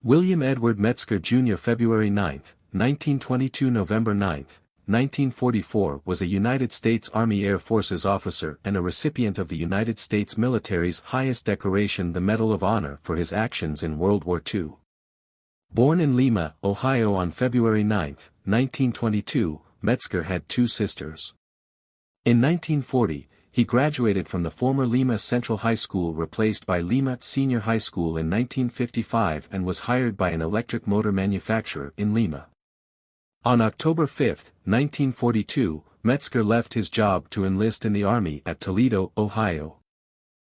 William Edward Metzger Jr. February 9, 1922 November 9, 1944 was a United States Army Air Forces officer and a recipient of the United States military's highest decoration, the Medal of Honor, for his actions in World War II. Born in Lima, Ohio on February 9, 1922, Metzger had two sisters. In 1940, he graduated from the former Lima Central High School, replaced by Lima Senior High School in 1955, and was hired by an electric motor manufacturer in Lima. On October 5, 1942, Metzger left his job to enlist in the Army at Toledo, Ohio.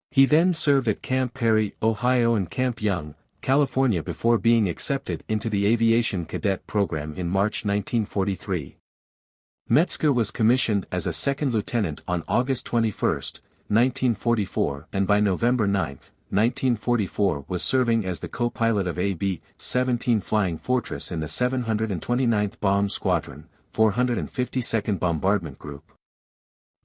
He then served at Camp Perry, Ohio and Camp Young, California before being accepted into the Aviation Cadet Program in March 1943. Metzger was commissioned as a second lieutenant on August 21, 1944, and by November 9, 1944 was serving as the co-pilot of a B-17 Flying Fortress in the 729th Bomb Squadron, 452nd Bombardment Group.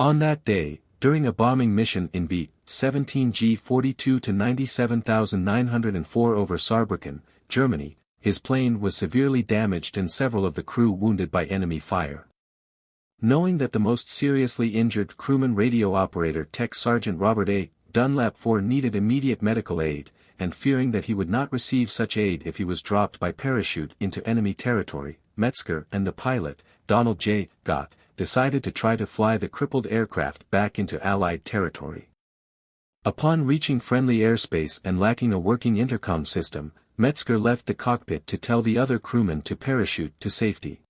On that day, during a bombing mission in B-17G 42 to 97,904 over Saarbrücken, Germany, his plane was severely damaged and several of the crew wounded by enemy fire. Knowing that the most seriously injured crewman radio operator Tech Sergeant Robert A. Dunlap IV needed immediate medical aid, and fearing that he would not receive such aid if he was dropped by parachute into enemy territory, Metzger and the pilot, Donald J. Gott, decided to try to fly the crippled aircraft back into Allied territory. Upon reaching friendly airspace and lacking a working intercom system, Metzger left the cockpit to tell the other crewmen to parachute to safety.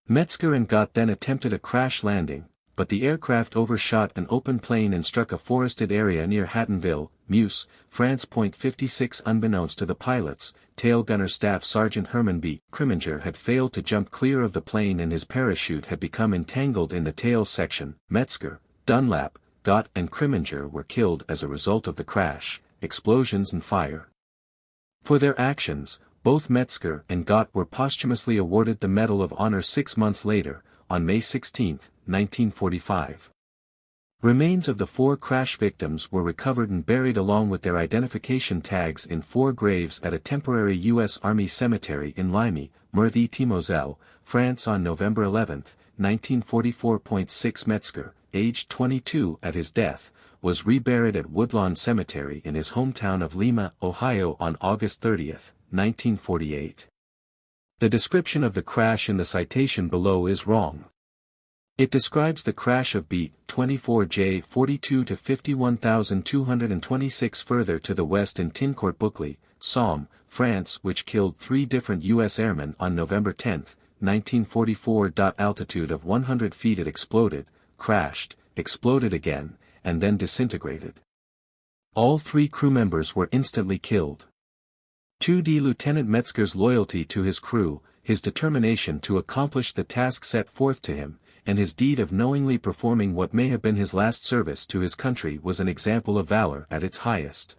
Metzger and Gott then attempted a crash landing, but the aircraft overshot an open plain and struck a forested area near Hattonville, Meuse, France. 56 Unbeknownst to the pilots, tail gunner Staff Sergeant Herman B. Kriminger had failed to jump clear of the plane and his parachute had become entangled in the tail section. Metzger, Dunlap, Gott and Kriminger were killed as a result of the crash, explosions and fire. For their actions, both Metzger and Gott were posthumously awarded the Medal of Honor 6 months later, on May 16, 1945. Remains of the 4 crash victims were recovered and buried along with their identification tags in 4 graves at a temporary U.S. Army cemetery in Ligny, Meurthe-et-Moselle, France on November 11, 1944. 6 Metzger, aged 22 at his death, was reburied at Woodlawn Cemetery in his hometown of Lima, Ohio on August 30, 1948. The description of the crash in the citation below is wrong. It describes the crash of B-24J 42 to 51,226 further to the west in Tincourt-Bouclé, Somme, France, which killed 3 different U.S. airmen on November 10, 1944. Altitude of 100 feet it exploded, crashed, exploded again, and then disintegrated. All 3 crew members were instantly killed. 2D Lieutenant Metzger's loyalty to his crew, his determination to accomplish the task set forth to him, and his deed of knowingly performing what may have been his last service to his country was an example of valor at its highest.